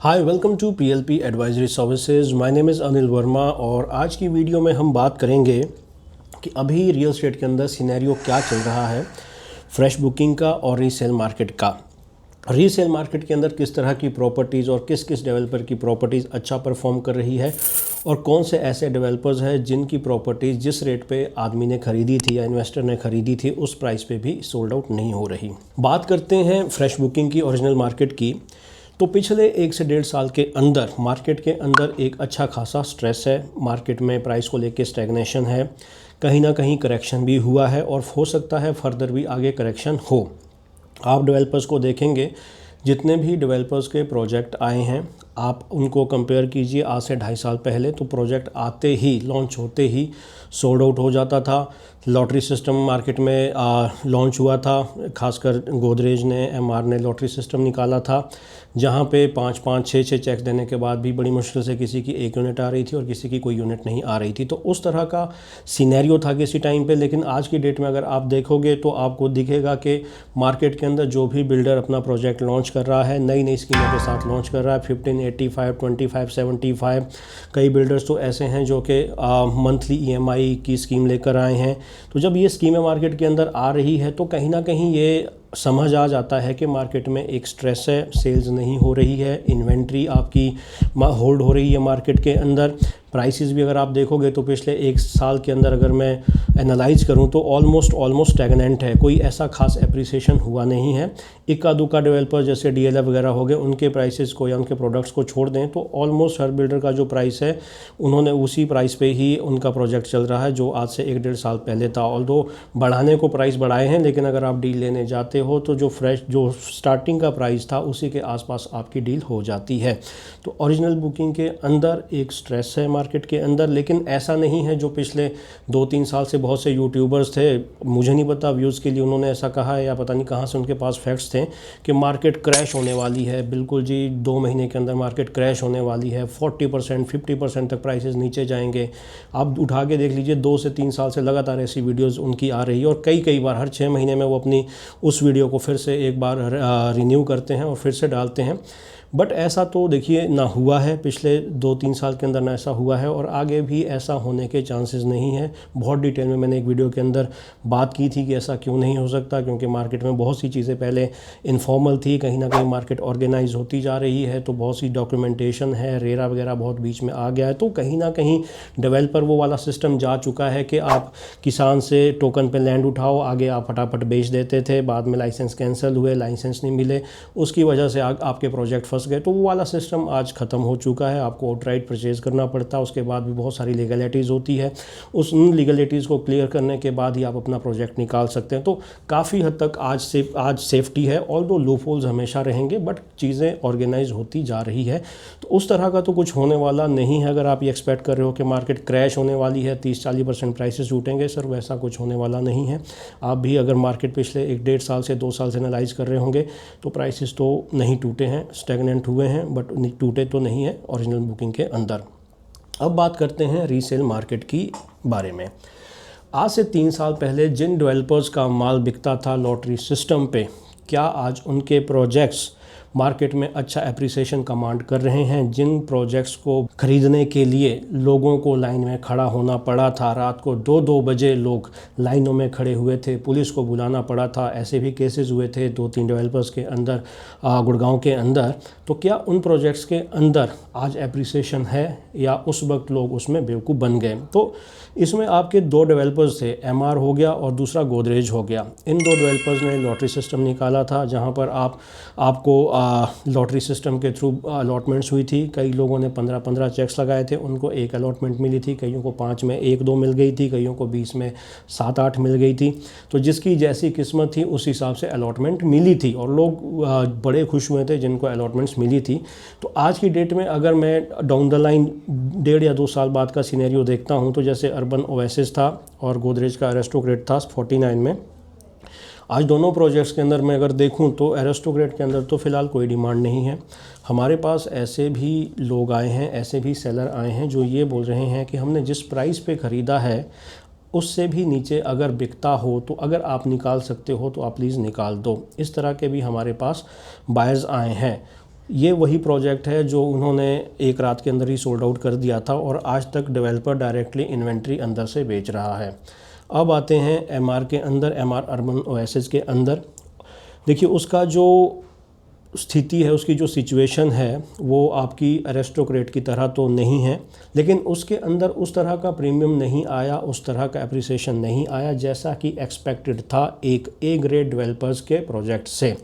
Hi welcome to PLP advisory services. My name is Anil Verma और आज की वीडियो में हम बात करेंगे कि अभी रियल एस्टेट के अंदर सिनेरियो क्या चल रहा है फ्रेश बुकिंग का और रीसेल मार्केट का। रीसेल मार्केट के अंदर किस तरह की प्रॉपर्टीज़ और किस किस डेवलपर की प्रॉपर्टीज़ अच्छा परफॉर्म कर रही है और कौन से ऐसे डेवलपर्स हैं जिनकी प्रॉपर्टीज़ जिस रेट पे आदमी ने ख़रीदी थी या इन्वेस्टर ने ख़रीदी थी उस प्राइस पे भी सोल्ड आउट नहीं हो रही। बात करते हैं फ्रेश बुकिंग की ओरिजिनल मार्केट की। तो पिछले 1 से 1.5 साल के अंदर मार्केट के अंदर एक अच्छा खासा स्ट्रेस है। मार्केट में प्राइस को लेके स्टैग्नेशन है, कहीं ना कहीं करेक्शन भी हुआ है और हो सकता है फर्दर भी आगे करेक्शन हो। आप डेवलपर्स को देखेंगे, जितने भी डेवलपर्स के प्रोजेक्ट आए हैं आप उनको कंपेयर कीजिए आज से 2.5 साल पहले, तो प्रोजेक्ट आते ही लॉन्च होते ही सोल्ड आउट हो जाता था। लॉटरी सिस्टम मार्केट में लॉन्च हुआ था, खासकर गोदरेज ने एमआर ने लॉटरी सिस्टम निकाला था जहां पे 5-5, 6-6 चेक देने के बाद भी बड़ी मुश्किल से किसी की एक यूनिट आ रही थी और किसी की कोई यूनिट नहीं आ रही थी। तो उस तरह का सिनेरियो था किसी टाइम पे। लेकिन आज की डेट में अगर आप देखोगे तो आपको दिखेगा कि मार्केट के अंदर जो भी बिल्डर अपना प्रोजेक्ट लॉन्च कर रहा है, नई नई स्कीमों के साथ लॉन्च कर रहा है, 1585, 2575। कई बिल्डर्स तो ऐसे हैं जो कि मंथली ईएमआई की स्कीम लेकर आए हैं। तो जब ये स्कीमें मार्केट के अंदर आ रही है तो कहीं ना कहीं ये समझ आ जाता है कि मार्केट में एक स्ट्रेस है, सेल्स नहीं हो रही है, इन्वेंट्री आपकी होल्ड हो रही है मार्केट के अंदर। प्राइसेस भी अगर आप देखोगे तो पिछले 1 साल के अंदर अगर मैं एनालाइज करूं तो ऑलमोस्ट स्टैग्नेंट है, कोई ऐसा खास एप्रिसिएशन हुआ नहीं है। इक्का दुक्का डेवलपर जैसे डीएलएफ वगैरह हो गए, उनके प्राइसेस को या उनके प्रोडक्ट्स को छोड़ दें तो ऑलमोस्ट हर बिल्डर का जो प्राइस है उन्होंने उसी प्राइस पे ही उनका प्रोजेक्ट चल रहा है जो आज से 1-1.5 साल पहले था। ऑल्दो बढ़ाने को प्राइस बढ़ाए हैं, लेकिन अगर आप डील लेने जाते हो तो जो स्टार्टिंग का प्राइस था उसी के आसपास आपकी डील हो जाती है। तो ओरिजिनल बुकिंग के अंदर एक स्ट्रेस है मार्केट के अंदर, लेकिन ऐसा नहीं है जो पिछले 2-3 साल से बहुत से यूट्यूबर्स थे, मुझे नहीं पता व्यूज़ के लिए उन्होंने ऐसा कहा है या पता नहीं कहाँ से उनके पास फैक्ट्स थे कि मार्केट क्रैश होने वाली है। बिल्कुल जी, 2 महीने के अंदर मार्केट क्रैश होने वाली है, 40% 50% तक प्राइसेस नीचे जाएंगे। आप उठा के देख लीजिए, 2 से 3 साल से लगातार ऐसी वीडियोज़ उनकी आ रही है और कई बार हर 6 महीने में वो अपनी उस वीडियो को फिर से एक बार रिन्यू करते हैं और फिर से डालते हैं। बट ऐसा तो देखिए ना हुआ है पिछले 2-3 साल के अंदर, ना ऐसा हुआ है और आगे भी ऐसा होने के चांसेस नहीं है। बहुत डिटेल में मैंने एक वीडियो के अंदर बात की थी कि ऐसा क्यों नहीं हो सकता, क्योंकि मार्केट में बहुत सी चीज़ें पहले इनफॉर्मल थी, कहीं ना कहीं मार्केट ऑर्गेनाइज होती जा रही है तो बहुत सी डॉक्यूमेंटेशन है, रेरा वगैरह बहुत बीच में आ गया है। तो कहीं ना कहीं डेवलपर वो वाला सिस्टम जा चुका है कि आप किसान से टोकन पे लैंड उठाओ, आगे आप फटाफट बेच देते थे, बाद में लाइसेंस कैंसिल हुए, लाइसेंस नहीं मिले, उसकी वजह से आपके प्रोजेक्ट फंस गए। तो वो वाला सिस्टम आज ख़त्म हो चुका है। आपको आउटराइट परचेज़ करना पड़ता है, उसके बाद भी बहुत सारी लीगलिटीज़ होती है, उन लीगलिटीज़ को क्लियर करने के बाद ही आप अपना प्रोजेक्ट निकाल सकते हैं। तो काफ़ी हद तक आज सेफ्टी है, ऑल्दो लूपहोल्स हमेशा रहेंगे, बट चीज़ें ऑर्गेनाइज होती जा रही है। तो उस तरह का तो कुछ होने वाला नहीं है। अगर आप ये एक्सपेक्ट कर रहे हो कि मार्केट क्रैश होने वाली है, 30-40% प्राइसेस टूटेंगे, सर वैसा कुछ होने वाला नहीं है। आप भी अगर मार्केट पिछले 1-1.5 साल से 2 साल से एनालाइज कर रहे होंगे तो प्राइसेस तो नहीं टूटे हैं, स्टैग्नेंट हुए हैं, बट टूटे तो नहीं है ओरिजिनल बुकिंग के अंदर। अब बात करते हैं रीसेल मार्केट की बारे में। आज से 3 साल पहले जिन डेवलपर्स का माल बिकता था लॉटरी सिस्टम पे, क्या आज उनके प्रोजेक्ट्स मार्केट में अच्छा एप्रिसिएशन कमांड कर रहे हैं? जिन प्रोजेक्ट्स को खरीदने के लिए लोगों को लाइन में खड़ा होना पड़ा था, रात को 2-2 बजे लोग लाइनों में खड़े हुए थे, पुलिस को बुलाना पड़ा था, ऐसे भी केसेस हुए थे 2-3 डेवलपर्स के अंदर गुड़गांव के अंदर। तो क्या उन प्रोजेक्ट्स के अंदर आज एप्रिसिएशन है या उस वक्त लोग उसमें बेवकूफ़ बन गए? तो इसमें आपके 2 डेवलपर्स थे, एमआर हो गया और दूसरा गोदरेज हो गया। इन 2 डेवलपर्स ने लॉटरी सिस्टम निकाला था जहां पर आपको लॉटरी सिस्टम के थ्रू अलॉटमेंट्स हुई थी। कई लोगों ने 15-15 चेक्स लगाए थे, उनको एक अलॉटमेंट मिली थी, कईयों को 5 में 1-2 मिल गई थी, कईयों को 20 में 7-8 मिल गई थी। तो जिसकी जैसी किस्मत थी उस हिसाब से अलॉटमेंट मिली थी और लोग बड़े खुश हुए थे जिनको अलॉटमेंट्स मिली थी। तो आज की डेट में अगर मैं डाउन द लाइन 1.5 या 2 साल बाद का सिनेरियो देखता हूँ तो जैसे अर्बन ओएसिस था और गोदरेज का एरिस्टोक्रेट था 49 में, आज दोनों प्रोजेक्ट्स के अंदर मैं अगर देखूं तो एरिस्टोक्रेट के अंदर तो फ़िलहाल कोई डिमांड नहीं है। हमारे पास ऐसे भी लोग आए हैं, ऐसे भी सेलर आए हैं जो ये बोल रहे हैं कि हमने जिस प्राइस पे ख़रीदा है उससे भी नीचे अगर बिकता हो तो अगर आप निकाल सकते हो तो आप प्लीज़ निकाल दो। इस तरह के भी हमारे पास बायर्स आए हैं। ये वही प्रोजेक्ट है जो उन्होंने एक रात के अंदर ही सोल्ड आउट कर दिया था और आज तक डेवलपर डायरेक्टली इन्वेंट्री अंदर से बेच रहा है। अब आते हैं एमआर के अंदर, एमआर अर्बन ओएसिस के अंदर। देखिए उसका जो स्थिति है, उसकी जो सिचुएशन है वो आपकी एरिस्टोक्रेट की तरह तो नहीं है, लेकिन उसके अंदर उस तरह का प्रीमियम नहीं आया, उस तरह का एप्रिसिएशन नहीं आया जैसा कि एक्सपेक्टेड था एक ए ग्रेड डेवलपर्स के प्रोजेक्ट से।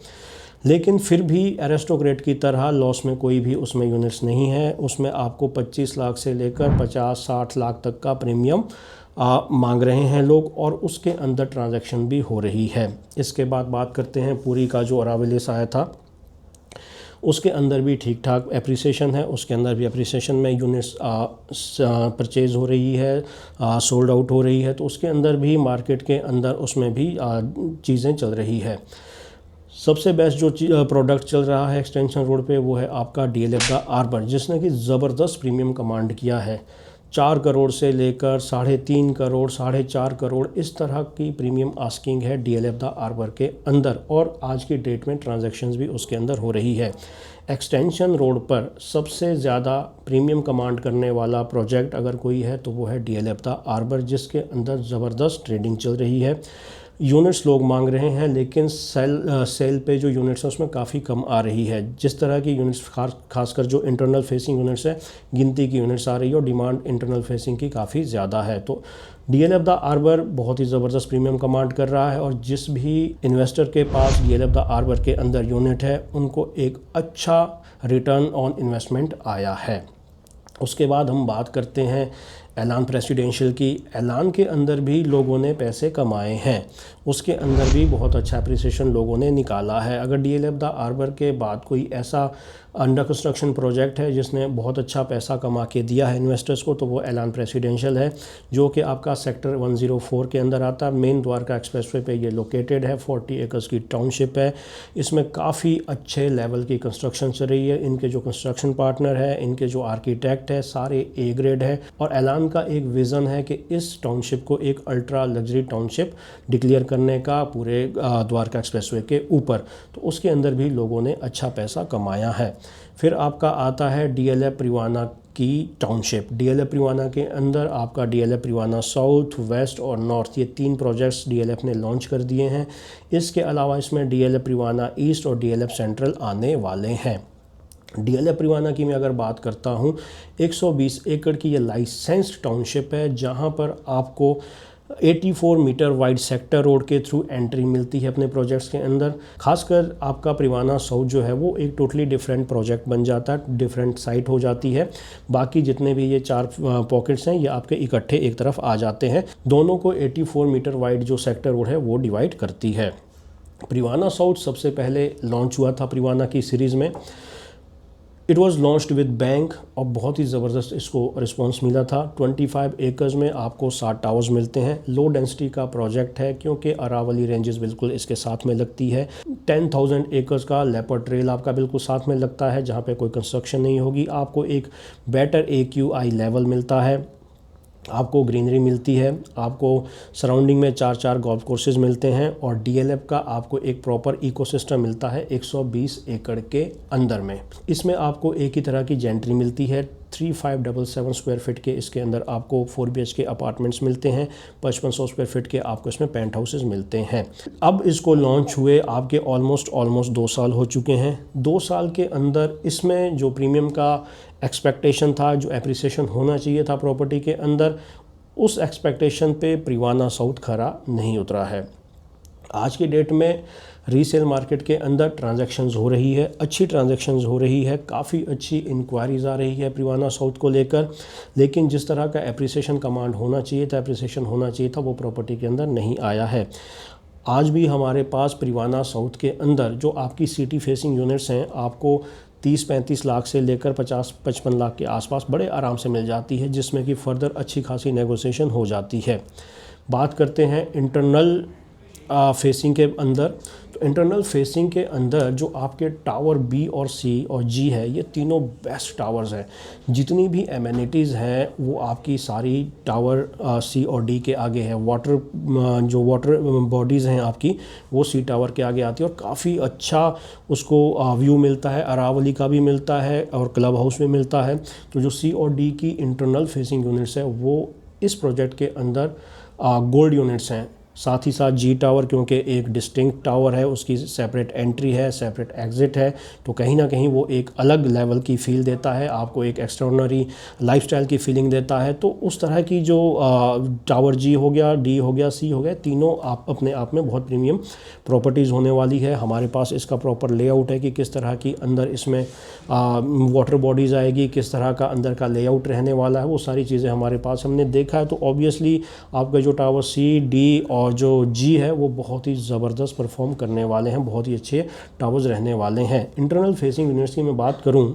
लेकिन फिर भी एरिस्टोक्रेट की तरह लॉस में कोई भी उसमें यूनिट्स नहीं है। उसमें आपको 25 लाख से लेकर 50-60 लाख तक का प्रीमियम मांग रहे हैं लोग और उसके अंदर ट्रांजैक्शन भी हो रही है। इसके बाद बात करते हैं पूरी का जो अरावलिस आया था, उसके अंदर भी ठीक ठाक एप्रिसिएशन है। उसके अंदर भी एप्रिसिएशन में यूनिट्स परचेज़ हो रही है, सोल्ड आउट हो रही है, तो उसके अंदर भी मार्केट के अंदर उसमें भी चीज़ें चल रही है। सबसे बेस्ट जो प्रोडक्ट चल रहा है एक्सटेंशन रोड पे वो है आपका डीएलएफ द आर्बर, जिसने कि ज़बरदस्त प्रीमियम कमांड किया है। 4 करोड़ से लेकर 3.5 करोड़, 4.5 करोड़ इस तरह की प्रीमियम आस्किंग है डीएलएफ द आर्बर के अंदर और आज की डेट में ट्रांजैक्शंस भी उसके अंदर हो रही है। एक्सटेंशन रोड पर सबसे ज़्यादा प्रीमियम कमांड करने वाला प्रोजेक्ट अगर कोई है तो वो है डीएलएफ द आर्बर, जिसके अंदर ज़बरदस्त ट्रेडिंग चल रही है। यूनिट्स लोग मांग रहे हैं लेकिन सेल पे जो यूनिट्स है उसमें काफ़ी कम आ रही है। जिस तरह की यूनिट्स खासकर जो इंटरनल फेसिंग यूनिट्स है, गिनती की यूनिट्स आ रही है और डिमांड इंटरनल फेसिंग की काफ़ी ज़्यादा है। तो डीएलएफ द आर्बर बहुत ही ज़बरदस्त प्रीमियम कमांड कर रहा है और जिस भी इन्वेस्टर के पास डीएलएफ द आर्बर के अंदर यूनिट है उनको एक अच्छा रिटर्न ऑन इन्वेस्टमेंट आया है। उसके बाद हम बात करते हैं ऐलान प्रेसिडेंशियल की। ऐलान के अंदर भी लोगों ने पैसे कमाए हैं, उसके अंदर भी बहुत अच्छा एप्रिसिएशन लोगों ने निकाला है। अगर डीएलएफ द आर्बर के बाद कोई ऐसा अंडर कंस्ट्रक्शन प्रोजेक्ट है जिसने बहुत अच्छा पैसा कमा के दिया है इन्वेस्टर्स को तो वो ऐलान प्रेसिडेंशियल है, जो कि आपका सेक्टर 104 के अंदर आता है। मेन द्वारका एक्सप्रेसवे पे ये लोकेटेड है। 40 एकर्स की टाउनशिप है। इसमें काफ़ी अच्छे लेवल की कंस्ट्रक्शन चल रही है। इनके जो कंस्ट्रक्शन पार्टनर है, इनके जो आर्किटेक्ट है, सारे ए ग्रेड है और ऐलान का एक विज़न है कि इस टाउनशिप को एक अल्ट्रा लग्जरी टाउनशिप डिक्लेयर करने का पूरे द्वारका एक्सप्रेसवे के ऊपर। तो उसके अंदर भी लोगों ने अच्छा पैसा कमाया है। फिर आपका आता है डीएलएफ प्रिवाना की टाउनशिप। डीएलएफ प्रिवाना के अंदर आपका डीएलएफ प्रिवाना साउथ, वेस्ट और नॉर्थ, ये 3 प्रोजेक्ट्स डीएलएफ ने लॉन्च कर दिए हैं। इसके अलावा इसमें डीएलएफ प्रिवाना ईस्ट और डीएलएफ सेंट्रल आने वाले हैं। डीएलएफ प्रिवाना की मैं अगर बात करता हूँ, 120 एकड़ की ये लाइसेंस्ड टाउनशिप है जहाँ पर आपको 84 मीटर वाइड सेक्टर रोड के थ्रू एंट्री मिलती है अपने प्रोजेक्ट्स के अंदर। खासकर आपका प्रिवाना साउथ जो है वो एक टोटली डिफरेंट प्रोजेक्ट बन जाता है, डिफरेंट साइट हो जाती है। बाकी जितने भी ये 4 पॉकेट्स हैं ये आपके इकट्ठे एक तरफ आ जाते हैं। दोनों को 84 मीटर वाइड जो सेक्टर रोड है वो डिवाइड करती है। प्रिवाना साउथ सबसे पहले लॉन्च हुआ था प्रिवाना की सीरीज़ में। It was launched with bank और बहुत ही ज़बरदस्त इसको रिस्पांस मिला था। 25 एकर्स में आपको 60 टावर्स मिलते हैं। लो डेंसिटी का प्रोजेक्ट है क्योंकि अरावली रेंजेस बिल्कुल इसके साथ में लगती है। 10,000 एकर्स का लेपर्ड ट्रेल आपका बिल्कुल साथ में लगता है जहाँ पे कोई कंस्ट्रक्शन नहीं होगी। आपको एक बेटर AQI लेवल मिलता है, आपको ग्रीनरी मिलती है, आपको सराउंडिंग में 4 गोल्फ कोर्सेज मिलते हैं और डीएलएफ का आपको एक प्रॉपर इकोसिस्टम मिलता है 120 एकड़ के अंदर में। इसमें आपको एक ही तरह की जेंट्री मिलती है। 3577 स्क्वायर फीट के इसके अंदर आपको 4 BHK अपार्टमेंट्स मिलते हैं। 5500 स्क्वायर फीट के आपको इसमें पेंट हाउसेज मिलते हैं। अब इसको लॉन्च हुए आपके ऑलमोस्ट 2 साल हो चुके हैं। 2 साल के अंदर इसमें जो प्रीमियम का एक्सपेक्टेशन था, जो एप्रिसिएशन होना चाहिए था प्रॉपर्टी के अंदर, उस एक्सपेक्टेशन पे प्रिवाना साउथ खरा नहीं उतरा है। आज की डेट में रीसेल मार्केट के अंदर ट्रांजैक्शंस हो रही है, अच्छी ट्रांजैक्शंस हो रही है, काफ़ी अच्छी इंक्वायरीज़ आ रही है प्रिवाना साउथ को लेकर, लेकिन जिस तरह का एप्रिसिएशन कमांड होना चाहिए था, एप्रिसिएशन होना चाहिए था, वो प्रॉपर्टी के अंदर नहीं आया है। आज भी हमारे पास प्रिवाना साउथ के अंदर जो आपकी सिटी फेसिंग यूनिट्स हैं आपको 30-35 लाख से लेकर 50-55 लाख के आसपास बड़े आराम से मिल जाती है, जिसमें कि फ़र्दर अच्छी खासी नेगोशिएशन हो जाती है। बात करते हैं इंटरनल फेसिंग के अंदर, तो इंटरनल फेसिंग के अंदर जो आपके टावर बी और सी और जी है, ये तीनों बेस्ट टावर्स हैं। जितनी भी एमेनिटीज़ हैं वो आपकी सारी टावर सी और डी के आगे है। जो वाटर बॉडीज़ हैं आपकी, वो सी टावर के आगे आती है और काफ़ी अच्छा उसको व्यू मिलता है। अरावली का भी मिलता है और क्लब हाउस में मिलता है। तो जो सी और डी की इंटरनल फेसिंग यूनिट्स है वो इस प्रोजेक्ट के अंदर गोल्ड यूनिट्स हैं। साथ ही साथ जी टावर, क्योंकि एक डिस्टिंक्ट टावर है, उसकी सेपरेट एंट्री है, सेपरेट एग्ज़िट है, तो कहीं ना कहीं वो एक अलग लेवल की फ़ील देता है आपको, एक एक्स्ट्राऑर्डिनरी लाइफस्टाइल की फीलिंग देता है। तो उस तरह की जो टावर जी हो गया, डी हो गया, सी हो गया, तीनों आप अपने आप में बहुत प्रीमियम प्रॉपर्टीज़ होने वाली है। हमारे पास इसका प्रॉपर लेआउट है कि किस तरह की अंदर इसमें वाटर बॉडीज़ आएगी, किस तरह का अंदर का लेआउट रहने वाला है, वो सारी चीज़ें हमारे पास हमने देखा है। तो ऑब्वियसली आपका जो टावर सी, डी और जो जी है वो बहुत ही ज़बरदस्त परफॉर्म करने वाले हैं, बहुत ही अच्छे टावर्स रहने वाले हैं। इंटरनल फेसिंग यूनिट्स की मैं बात करूं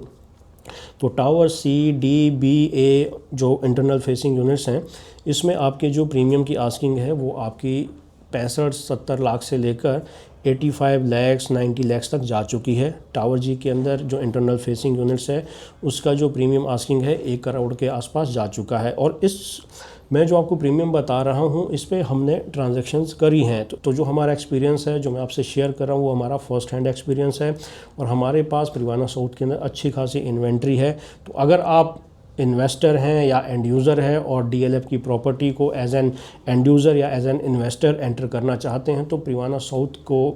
तो टावर सी, डी, बी, ए जो इंटरनल फेसिंग यूनिट्स हैं, इसमें आपके जो प्रीमियम की आस्किंग है वो आपकी 65-70 लाख से लेकर 85 लैक्स 90 लैक्स तक जा चुकी है। टावर जी के अंदर जो इंटरनल फेसिंग यूनिट्स है उसका जो प्रीमियम आस्किंग है 1 करोड़ के आसपास जा चुका है। और इस मैं जो आपको प्रीमियम बता रहा हूँ इस पे हमने ट्रांजैक्शंस करी हैं। तो जो हमारा एक्सपीरियंस है, जो मैं आपसे शेयर कर रहा हूँ, वो हमारा फर्स्ट हैंड एक्सपीरियंस है और हमारे पास प्रिवाना साउथ के अंदर अच्छी खासी इन्वेंट्री है। तो अगर आप इन्वेस्टर हैं या एंड यूज़र हैं और डीएलएफ की प्रॉपर्टी को एज एन एंड यूज़र या एज एन इन्वेस्टर एंटर करना चाहते हैं तो प्रिवाना साउथ को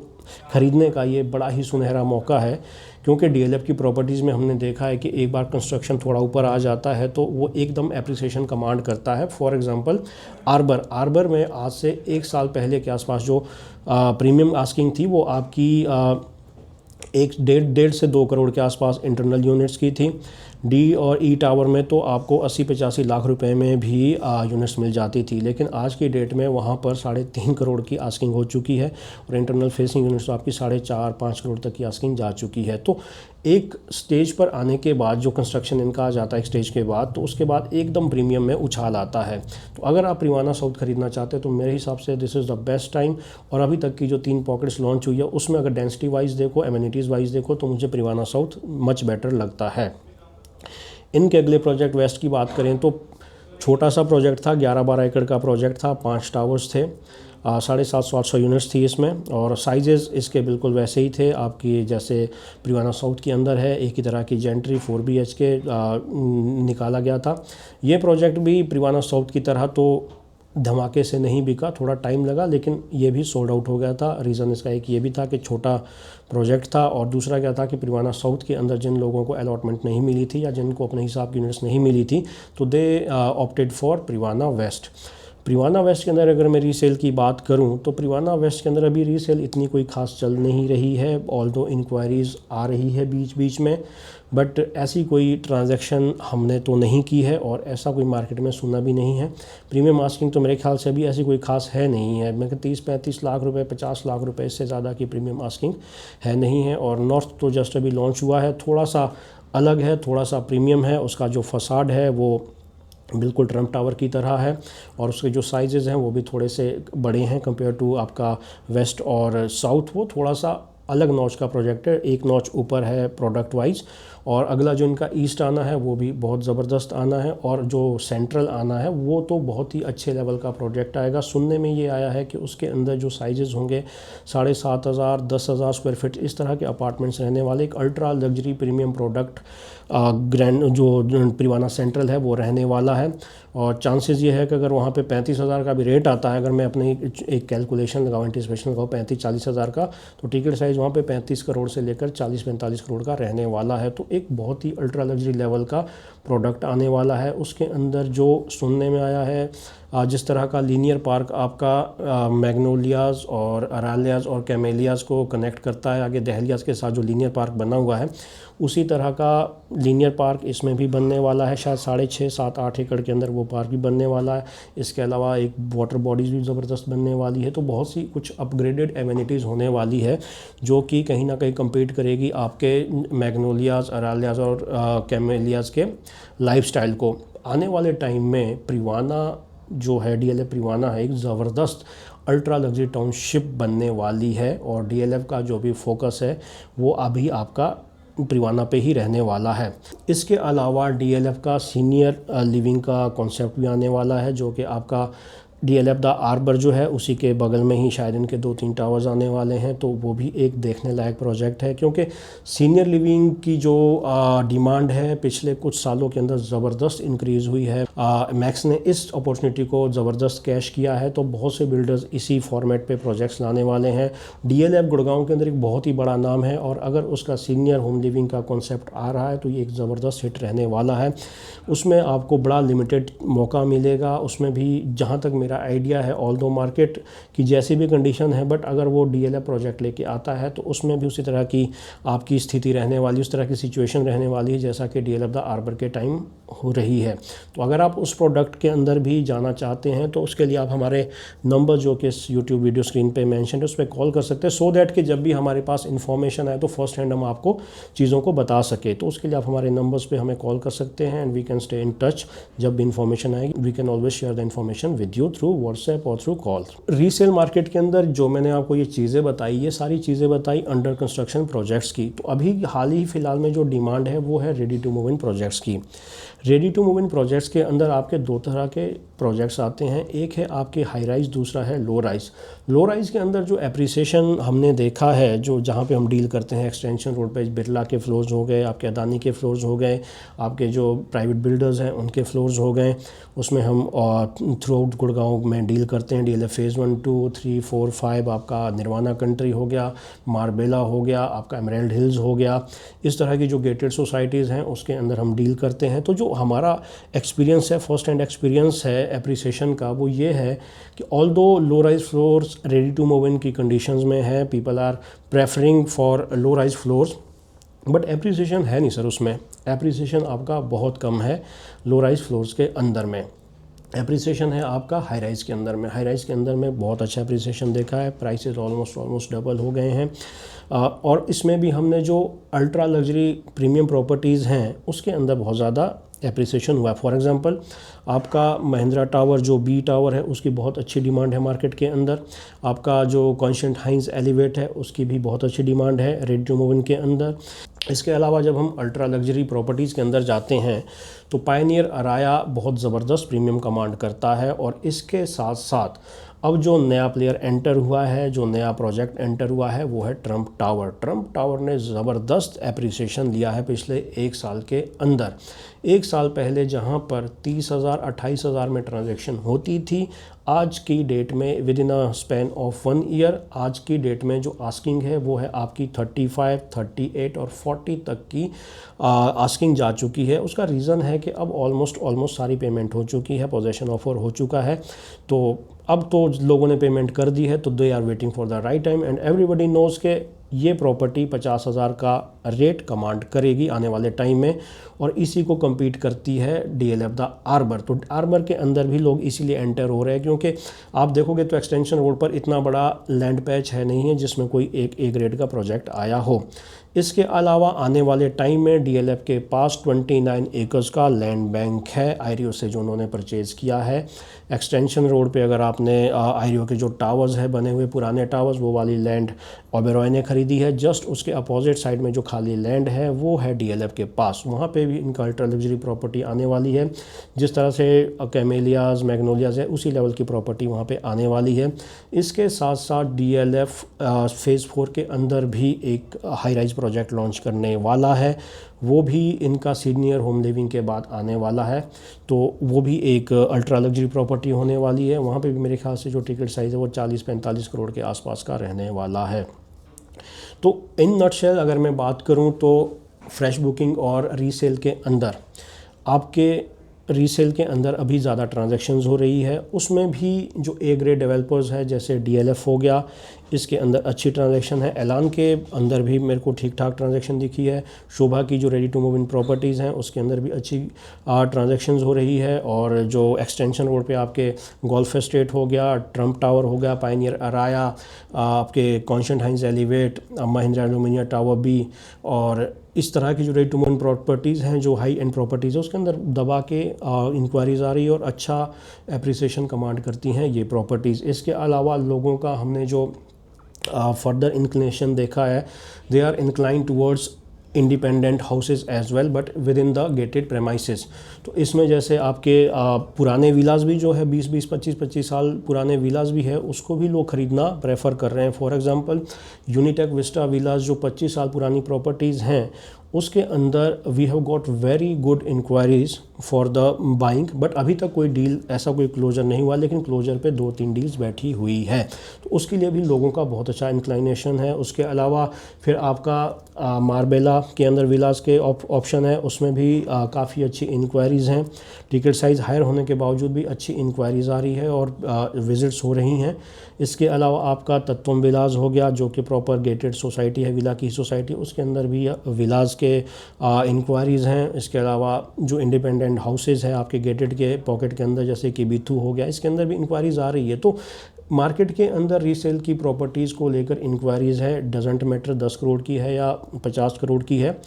ख़रीदने का ये बड़ा ही सुनहरा मौका है। क्योंकि डीएलएफ की प्रॉपर्टीज़ में हमने देखा है कि एक बार कंस्ट्रक्शन थोड़ा ऊपर आ जाता है तो वो एकदम एप्रिसिएशन कमांड करता है। फॉर एग्जांपल आर्बर में आज से 1 साल पहले के आसपास जो प्रीमियम आस्किंग थी वो आपकी 1.5 से 2 करोड़ के आसपास इंटरनल यूनिट्स की थी। डी और ई टावर में तो आपको 80-85 लाख रुपए में भी यूनिट्स मिल जाती थी, लेकिन आज की डेट में वहाँ पर 3.5 करोड़ की आस्किंग हो चुकी है और इंटरनल फेसिंग यूनिट्स तो आपकी 4.5-5 करोड़ तक की आस्किंग जा चुकी है। तो एक स्टेज पर आने के बाद जो कंस्ट्रक्शन इनका आ जाता है एक स्टेज के बाद, तो उसके बाद एकदम प्रीमियम में उछाल आता है। तो अगर आप प्रिवाना साउथ खरीदना चाहते हैं तो मेरे हिसाब से this is the best time. और अभी तक की जो 3 पॉकेट्स लॉन्च हुई है उसमें अगर डेंसिटी वाइज देखो, एमिनिटीज़ वाइज देखो, तो मुझे प्रिवाना साउथ मच बेटर लगता है। इनके अगले प्रोजेक्ट वेस्ट की बात करें तो छोटा सा प्रोजेक्ट था, 11-12 एकड़ का प्रोजेक्ट था, 5 टावर्स थे, 750-800 यूनिट्स थी इसमें और साइजेस इसके बिल्कुल वैसे ही थे आपकी जैसे प्रिवाना साउथ के अंदर है। एक ही तरह की जेंट्री 4 BHK निकाला गया था। ये प्रोजेक्ट भी प्रिवाना साउथ की तरह तो धमाके से नहीं बिका, थोड़ा टाइम लगा, लेकिन ये भी सोल्ड आउट हो गया था। रीज़न इसका एक ये भी था कि छोटा प्रोजेक्ट था और दूसरा क्या था कि प्रिवाना साउथ के अंदर जिन लोगों को अलॉटमेंट नहीं मिली थी या जिनको अपने हिसाब की यूनिट्स नहीं मिली थी तो दे ऑप्टेड फॉर प्रिवाना वेस्ट। प्रिवाना वेस्ट के अंदर अगर मैं रीसेल की बात करूं तो प्रिवाना वेस्ट के अंदर अभी रीसेल इतनी कोई खास चल नहीं रही है, ऑल्दो इंक्वायरीज़ आ रही है बीच बीच में, बट ऐसी कोई ट्रांजैक्शन हमने तो नहीं की है और ऐसा कोई मार्केट में सुना भी नहीं है। प्रीमियम आस्किंग तो मेरे ख्याल से अभी ऐसी कोई खास है नहीं है। मैं 30-35 लाख रुपए, 50 लाख रुपए, इससे ज़्यादा की प्रीमियम आस्किंग है नहीं है। और नॉर्थ तो जस्ट अभी लॉन्च हुआ है, थोड़ा सा अलग है, थोड़ा सा प्रीमियम है। उसका जो फसाड है वो बिल्कुल ट्रम्प टावर की तरह है और उसके जो साइजेज़ हैं वो भी थोड़े से बड़े हैं कंपेयर टू आपका वेस्ट और साउथ। वो थोड़ा सा अलग नॉच का प्रोजेक्ट है, एक नॉच ऊपर है प्रोडक्ट वाइज। और अगला जो इनका ईस्ट आना है वो भी बहुत ज़बरदस्त आना है और जो सेंट्रल आना है वो तो बहुत ही अच्छे लेवल का प्रोजेक्ट आएगा। सुनने में ये आया है कि उसके अंदर जो साइजेज़ होंगे 7,500 10,000 स्क्वायर फीट इस तरह के अपार्टमेंट्स रहने वाले, एक ultra luxury premium product grand जो प्रिवाना सेंट्रल है वो रहने वाला है। और चांसेस ये है कि अगर वहाँ पे 35,000 का भी रेट आता है, अगर मैं अपनी एक कैलकुलेशन लगाऊँ, एंटिसिपेशन लगाऊँ 35-40 हज़ार का, तो टिकट साइज़ वहाँ पे 35 करोड़ से लेकर 40-45 करोड़ का रहने वाला है। तो एक बहुत ही अल्ट्रा लग्जरी लेवल का प्रोडक्ट आने वाला है। उसके अंदर जो सुनने में आया है जिस तरह का लीनियर पार्क आपका मैग्नोलियाज़ और अरालियाज़ और कैमेलियाज़ को कनेक्ट करता है आगे दहलियाज़ के साथ, जो लीनियर पार्क बना हुआ है उसी तरह का लीनियर पार्क इसमें भी बनने वाला है। शायद 6.5-7-8 एकड़ के अंदर वो पार्क भी बनने वाला है। इसके अलावा एक वाटर बॉडीज़ भी ज़बरदस्त बनने वाली है। तो बहुत सी कुछ अपग्रेडेड एमिनिटीज़ होने वाली है जो कि कहीं ना कहीं कम्पीट करेगी आपके मैग्नोलियाज़, अरालियाज़ और कैमेलियाज़ के लाइफस्टाइल को। आने वाले टाइम में प्रिवाना जो है, डीएलएफ प्रिवाना है, एक ज़बरदस्त अल्ट्रा लग्जरी टाउनशिप बनने वाली है और डीएलएफ का जो भी फोकस है वो अभी आपका प्रिवाना पे ही रहने वाला है। इसके अलावा डीएलएफ का सीनियर लिविंग का कॉन्सेप्ट भी आने वाला है, जो कि आपका डीएलएफ द आर्बर जो है उसी के बगल में ही शायद इनके 2-3 टावर्स आने वाले हैं। तो वो भी एक देखने लायक प्रोजेक्ट है, क्योंकि सीनियर लिविंग की जो डिमांड है पिछले कुछ सालों के अंदर ज़बरदस्त इंक्रीज़ हुई है। मैक्स ने इस अपॉर्चुनिटी को ज़बरदस्त कैश किया है, तो बहुत से बिल्डर्स इसी फॉर्मेट पे प्रोजेक्ट्स लाने वाले हैं। डीएलएफ गुड़गांव के अंदर एक बहुत ही बड़ा नाम है और अगर उसका सीनियर होम लिविंग का कॉन्सेप्ट आ रहा है तो ये एक ज़बरदस्त हिट रहने वाला है। उसमें आपको बड़ा लिमिटेड मौका मिलेगा। उसमें भी जहाँ तक मेरा आइडिया है, ऑल दो मार्केट की जैसी भी कंडीशन है, बट अगर वो डीएलएफ प्रोजेक्ट लेके आता है तो उसमें भी उसी तरह की आपकी स्थिति रहने वाली, उस तरह की सिचुएशन रहने वाली है जैसा कि डीएलएफ द आर्बर के टाइम हो रही है। तो अगर आप उस प्रोडक्ट के अंदर भी जाना चाहते हैं तो उसके लिए आप हमारे नंबर जो कि इस यूट्यूब वीडियो स्क्रीन पे मेंशन है उस पर कॉल कर सकते हैं, सो दैट कि जब भी हमारे पास इन्फॉर्मेशन आए तो फर्स्ट हैंड हम आपको चीज़ों को बता सके। तो उसके लिए आप हमारे नंबर्स पे हमें कॉल कर सकते हैं and we can stay in touch. जब भी इन्फॉर्मेशन आएगी we can always share the information with you through WhatsApp और थ्रू कॉल। रीसेल मार्केट के अंदर जो मैंने आपको ये चीज़ें बताई, ये सारी चीज़ें बताई अंडर कंस्ट्रक्शन प्रोजेक्ट्स की। तो अभी हाल ही फिलहाल में जो डिमांड है वो है ready to move in projects की। Ready to move in projects के अंदर आपके दो तरह के प्रोजेक्ट्स आते हैं, एक है आपके हाई राइज, दूसरा है लो राइज। लो राइज के अंदर जो एप्रिसिएशन हमने देखा है, जो जहाँ पे हम डील करते हैं एक्सटेंशन रोड पे, बिरला के फ्लोर्स हो गए, आपके अदानी के फ्लोर्स हो गए, आपके जो प्राइवेट बिल्डर्स हैं उनके फ्लोर्स हो गए, उसमें हम थ्रू आउट गुड़गांव में डील करते हैं। डीएलएफ फेज़ 1, 2, 3, 4, 5 आपका निर्वाणा कंट्री हो गया, मार्बेला हो गया, आपका एमराल्ड हिल्स हो गया, इस तरह की जो गेटेड सोसाइटीज़ हैं उसके अंदर हम डील करते हैं। तो जो हमारा एक्सपीरियंस है, फर्स्ट हैंड एक्सपीरियंस है एप्रिसिएशन का, वो ये है कि although low rise floors ready to move in की कंडीशंस में है, people are preferring for low rise floors, but appreciation है नहीं सर। उसमें एप्रिसिएशन आपका बहुत कम है लो राइज फ्लोर्स के अंदर में। एप्रिसिएशन है आपका हाई राइज़ के अंदर में। हाई राइज़ के अंदर में बहुत अच्छा एप्रिसिएशन देखा है, प्राइसेस ऑलमोस्ट डबल हो गए हैं। और इसमें भी हमने जो अल्ट्रा लग्जरी प्रीमियम प्रॉपर्टीज़ हैं उसके अंदर बहुत ज़्यादा एप्रिसिएशन हुआ है। फॉर एग्जांपल आपका महिंद्रा टावर जो बी टावर है उसकी बहुत अच्छी डिमांड है मार्केट के अंदर। आपका जो कॉन्शेंट हाइंस एलिवेट है उसकी भी बहुत अच्छी डिमांड है रेडी टू मूव इन के अंदर। इसके अलावा जब हम अल्ट्रा लग्जरी प्रॉपर्टीज़ के अंदर जाते हैं तो पायनियर अराया बहुत ज़बरदस्त प्रीमियम कमांड करता है। और इसके साथ साथ अब जो नया प्लेयर एंटर हुआ है, जो नया प्रोजेक्ट एंटर हुआ है वो है ट्रंप टावर। ट्रंप टावर ने ज़बरदस्त एप्रिसिएशन लिया है पिछले 1 साल के अंदर। 1 साल पहले जहां पर 30,000 28,000 में ट्रांजैक्शन होती थी, आज की डेट में with in a span of 1 year आज की डेट में जो आस्किंग है वो है आपकी 35, 38 और 40 तक की आस्किंग जा चुकी है। उसका रीज़न है कि अब ऑलमोस्ट सारी पेमेंट हो चुकी है, पोजेसन ऑफर हो चुका है, तो अब तो लोगों ने पेमेंट कर दी है, तो they are waiting for the right time and everybody knows के ये प्रॉपर्टी 50,000 का रेट कमांड करेगी आने वाले टाइम में और इसी को compete करती है डीएलएफ द आर्बर। तो आर्बर के अंदर भी लोग इसीलिए एंटर हो रहे हैं क्योंकि आप देखोगे तो एक्सटेंशन रोड पर इतना बड़ा लैंड पैच है नहीं है जिसमें कोई एक ए ग्रेड का प्रोजेक्ट आया हो। इसके अलावा आने वाले टाइम में डीएलएफ के पास 29 एकर्स का लैंड बैंक है आईरियो से जो उन्होंने परचेज़ किया है। एक्सटेंशन रोड पे अगर आपने आईरियो के जो टावर्स है बने हुए पुराने टावर्स, वो वाली लैंड ओबेरॉय ने खरीदी है। जस्ट उसके अपोजिट साइड में जो खाली लैंड है वो है डीएलएफ के पास, वहाँ पे भी इनका अल्ट्रा लग्जरी प्रॉपर्टी आने वाली है। जिस तरह से कैमेलियाज़ मैग्नोलियाज़ है उसी लेवल की प्रॉपर्टी वहाँ पे आने वाली है। इसके साथ साथ डीएलएफ फेज़ 4 के अंदर भी एक हाई राइज प्रोजेक्ट लॉन्च करने वाला है, वो भी इनका सीनियर होम लिविंग के बाद आने वाला है। तो वो भी एक अल्ट्रा लग्जरी प्रॉपर्टी होने वाली है। वहाँ पे भी मेरे ख्याल से जो टिकट साइज़ है वो 40-45 करोड़ के आसपास का रहने वाला है। तो इन नटशेल अगर मैं बात करूँ तो फ्रेश बुकिंग और रीसेल के अंदर आपके रीसेल के अंदर अभी ज़्यादा ट्रांजैक्शंस हो रही है। उसमें भी जो ए ग्रेड डेवलपर्स है जैसे डीएलएफ हो गया, इसके अंदर अच्छी ट्रांजैक्शन है। ऐलान के अंदर भी मेरे को ठीक ठाक ट्रांजैक्शन दिखी है। शोभा की जो ready to move in properties हैं उसके अंदर भी अच्छी ट्रांजैक्शंस हो रही है। और जो एक्सटेंशन रोड पे आपके गोल्फ एस्टेट हो गया, ट्रंप टावर हो गया, पायनियर अराया, आपके Conscient Hines Elevate, Mahindra aluminium tower B और इस तरह की जो रेडी टू मूव प्रॉपर्टीज़ हैं, जो हाई एंड प्रॉपर्टीज़ है, उसके अंदर दबा के इंक्वायरीज आ रही है और अच्छा एप्रिसिएशन कमांड करती हैं ये प्रॉपर्टीज़। इसके अलावा लोगों का हमने जो फर्दर इंक्लिनेशन देखा है, they are incline towards independent houses as well but within the gated premises. तो इसमें जैसे आपके पुराने विलास भी जो है 20-20, 25-25 साल पुराने विलास भी है, उसको भी लोग ख़रीदना प्रेफर कर रहे हैं। For example Unitech Vista Villas जो 25 साल पुरानी प्रॉपर्टीज़ हैं, उसके अंदर we have got very good inquiries for the buying, but अभी तक कोई डील ऐसा कोई क्लोजर नहीं हुआ, लेकिन क्लोजर पे 2-3 डील्स बैठी हुई है। तो उसके लिए भी लोगों का बहुत अच्छा इंक्लाइनेशन है। उसके अलावा फिर आपका मार्बेला के अंदर विलास के ऑप्शन है, उसमें भी काफ़ी अच्छी इंक्वायरीज़ हैं। टिकट साइज़ हायर होने के बावजूद भी अच्छी इंक्वायरीज़ आ रही है और विजिट्स हो रही हैं। इसके अलावा आपका तत्वम विलास हो गया, जो कि प्रॉपर गेटेड सोसाइटी है, विला की सोसाइटी, उसके अंदर भी विलास के इंक्वायरीज़ हैं। इसके अलावा जो इंडिपेंडेंट हाउसेज़ हैं आपके गेटेड के पॉकेट के अंदर, जैसे कि बीथू हो गया, इसके अंदर भी इंक्वायरीज़ आ रही है। तो मार्केट के अंदर रीसेल की प्रॉपर्टीज़ को लेकर इंक्वायरीज़ है, डजेंट मैटर 10 करोड़ की है या 50 करोड़ की है।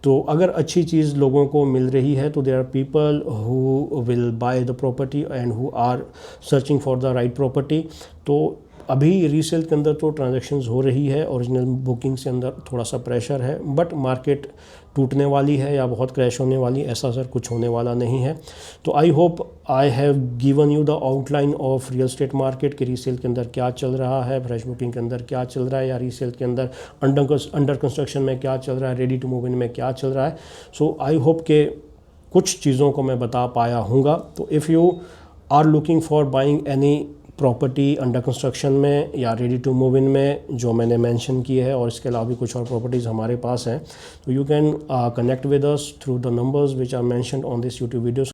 तो अगर अच्छी चीज़ लोगों को मिल रही है तो there are people who will buy the property and who are searching for the right property. तो अभी रीसेल के अंदर तो ट्रांजैक्शंस हो रही है, ओरिजिनल बुकिंग से अंदर थोड़ा सा प्रेशर है, बट मार्केट टूटने वाली है या बहुत क्रैश होने वाली, ऐसा सर कुछ होने वाला नहीं है। तो I hope I have given you the outline of real estate market कि रीसेल के अंदर क्या चल रहा है, फ्रेश बुकिंग के अंदर क्या चल रहा है, या रीसेल के अंदर अंडर कंस्ट्रक्शन में क्या चल रहा है, रेडी टू मूव इन में क्या चल रहा है। सो आई होप के कुछ चीज़ों को मैं बता पाया हूँगा। तो if you are looking for buying any property under construction में या रेडी टू मूव इन में जो मैंने मेंशन की है, और इसके अलावा भी कुछ और प्रॉपर्टीज़ हमारे पास हैं, तो you can connect with us through the numbers which are mentioned on this YouTube video.